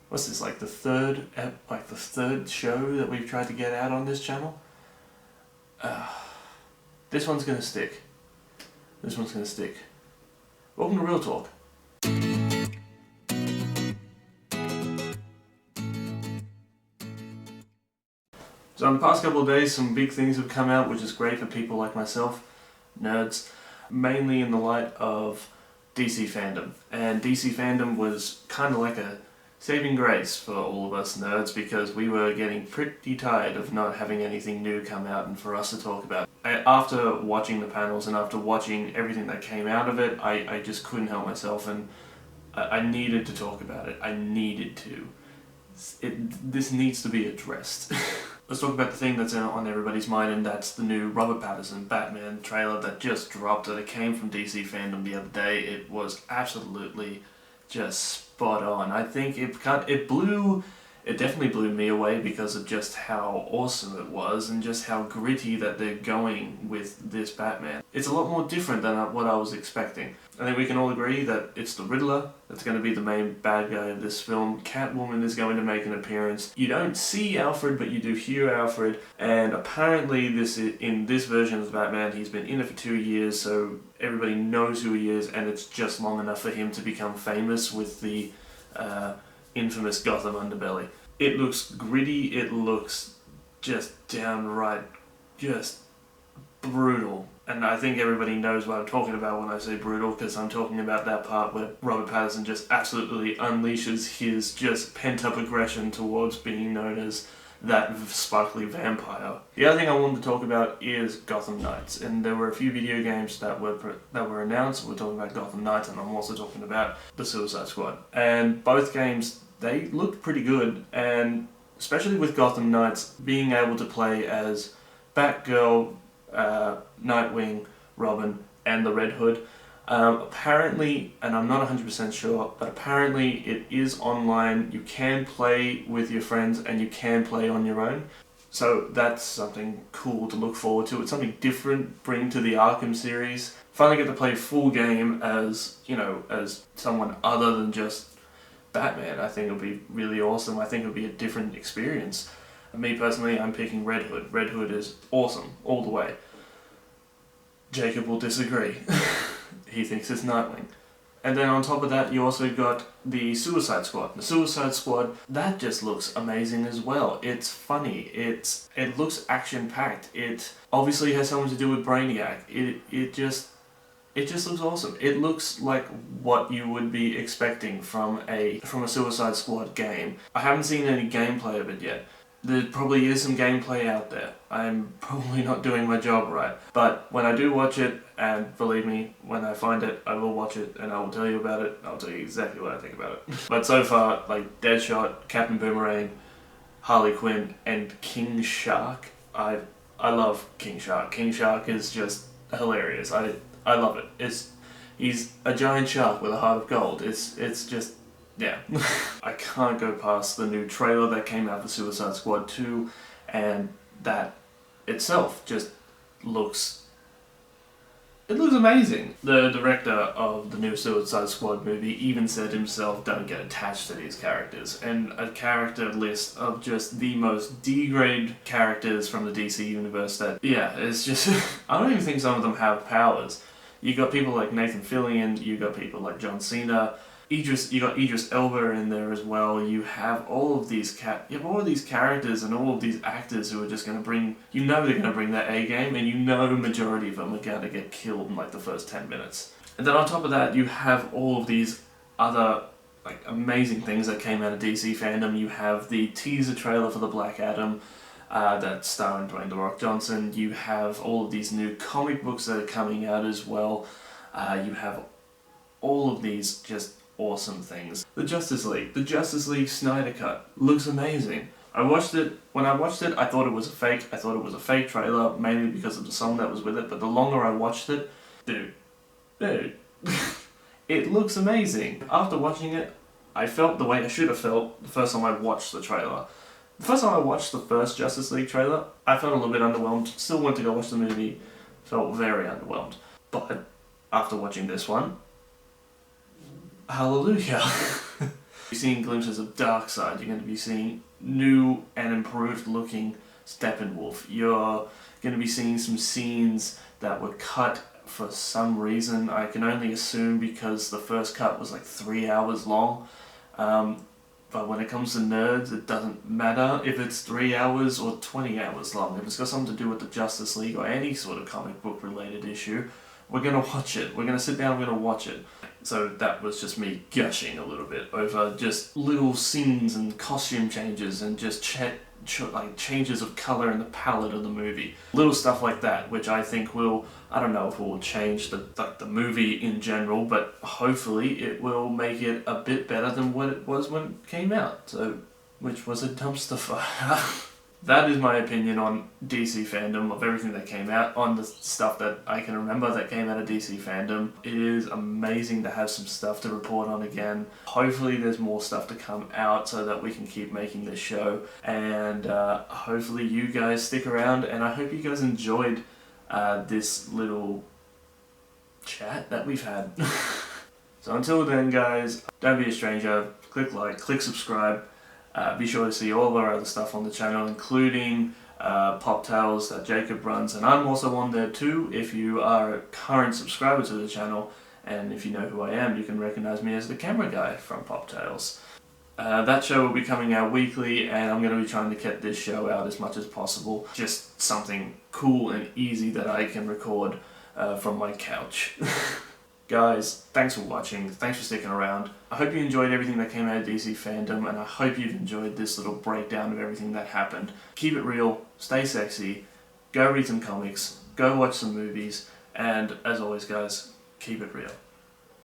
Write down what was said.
what's this, like the third show that we've tried to get out on this channel. This one's gonna stick. This one's gonna stick. Welcome to Real Talk. So in the past couple of days, some big things have come out, which is great for people like myself, nerds, mainly in the light of dcfandom. And dcfandom was kind of like a saving grace for all of us nerds, because we were getting pretty tired of not having anything new come out and for us to talk about. After watching the panels and after watching everything that came out of it, I just couldn't help myself, and I needed to talk about it. I needed to. This needs to be addressed. Let's talk about the thing that's on everybody's mind, and that's the new Robert Pattinson Batman trailer that just dropped. That it came from dcfandom the other day. It was absolutely just spot on. I think it definitely blew me away because of just how awesome it was and just how gritty that they're going with this Batman. It's a lot more different than what I was expecting. I think we can all agree that it's the Riddler that's going to be the main bad guy of this film. Catwoman is going to make an appearance. You don't see Alfred, but you do hear Alfred, and apparently in this version of Batman, he's been in it for 2 years, so everybody knows who he is, and it's just long enough for him to become famous with the infamous Gotham underbelly. It looks gritty, it looks just downright just brutal. And I think everybody knows what I'm talking about when I say brutal, because I'm talking about that part where Robert Pattinson just absolutely unleashes his just pent-up aggression towards being known as that sparkly vampire. The other thing I wanted to talk about is Gotham Knights, and there were a few video games that were announced. We're talking about Gotham Knights, and I'm also talking about the Suicide Squad. And both games, they looked pretty good, and especially with Gotham Knights, being able to play as Batgirl, Nightwing, Robin, and the Red Hood. Apparently, and I'm not 100% sure, but apparently it is online. You can play with your friends and you can play on your own. So that's something cool to look forward to. It's something different, bring to the Arkham series. Finally get to play full game as, as someone other than just Batman. I think it'll be really awesome. I think it'll be a different experience. Me personally, I'm picking Red Hood. Red Hood is awesome, all the way. Jacob will disagree. He thinks it's Nightwing. And then on top of that, you also got the Suicide Squad. The Suicide Squad, that just looks amazing as well. It's funny. It looks action-packed. It obviously has something to do with Brainiac. It just looks awesome. It looks like what you would be expecting from a Suicide Squad game. I haven't seen any gameplay of it yet. There probably is some gameplay out there. I'm probably not doing my job right. But when I do watch it, and believe me, when I find it, I will watch it and I will tell you about it. I'll tell you exactly what I think about it. But so far, like Deadshot, Captain Boomerang, Harley Quinn, and King Shark, I love King Shark. King Shark is just hilarious. I love it. He's a giant shark with a heart of gold. It's just... yeah. I can't go past the new trailer that came out for Suicide Squad 2, and that itself just looks amazing. The director of the new Suicide Squad movie even said himself, don't get attached to these characters, and a character list of just the most D-grade characters from the DC universe that, yeah, it's just... I don't even think some of them have powers. You got people like Nathan Fillion, you got people like John Cena, you got Idris Elba in there as well. You have all of these characters and all of these actors who are just going to bring, they're going to bring their A game, and majority of them are going to get killed in like the first 10 minutes. And then on top of that, you have all of these other like amazing things that came out of dcfandom. You have the teaser trailer for the Black Adam, that's starring Dwayne The Rock Johnson. You have all of these new comic books that are coming out as well. You have all of these just awesome things. The Justice League Snyder Cut looks amazing. When I watched it, I thought it was a fake. I thought it was a fake trailer, mainly because of the song that was with it, but the longer I watched it, dude, it looks amazing. After watching it, I felt the way I should have felt the first time I watched the trailer. The first time I watched the first Justice League trailer, I felt a little bit underwhelmed. Still went to go watch the movie, felt very underwhelmed. But after watching this one, hallelujah. You're seeing glimpses of Darkseid. You're going to be seeing new and improved looking Steppenwolf. You're going to be seeing some scenes that were cut for some reason. I can only assume because the first cut was like 3 hours long. But when it comes to nerds, it doesn't matter if it's 3 hours or 20 hours long. If it's got something to do with the Justice League or any sort of comic book related issue, we're going to watch it. We're going to sit down and we're going to watch it. So that was just me gushing a little bit over just little scenes and costume changes and just like changes of color in the palette of the movie. Little stuff like that, which I think will, I don't know if it will change the movie in general, but hopefully it will make it a bit better than what it was when it came out, so, which was a dumpster fire. That is my opinion on DC fandom, of everything that came out, on the stuff that I can remember that came out of DC fandom. It is amazing to have some stuff to report on again. Hopefully there's more stuff to come out so that we can keep making this show, and hopefully you guys stick around, and I hope you guys enjoyed this little chat that we've had. So until then guys, don't be a stranger, click like, click subscribe. Be sure to see all of our other stuff on the channel, including Pop Tales that Jacob runs, and I'm also on there too. If you are a current subscriber to the channel, and if you know who I am, you can recognize me as the camera guy from Pop Tales. That show will be coming out weekly, and I'm going to be trying to get this show out as much as possible. Just something cool and easy that I can record from my couch. Guys, thanks for watching, thanks for sticking around. I hope you enjoyed everything that came out of DC fandom, and I hope you've enjoyed this little breakdown of everything that happened. Keep it real, stay sexy, go read some comics, go watch some movies, and as always guys, keep it real.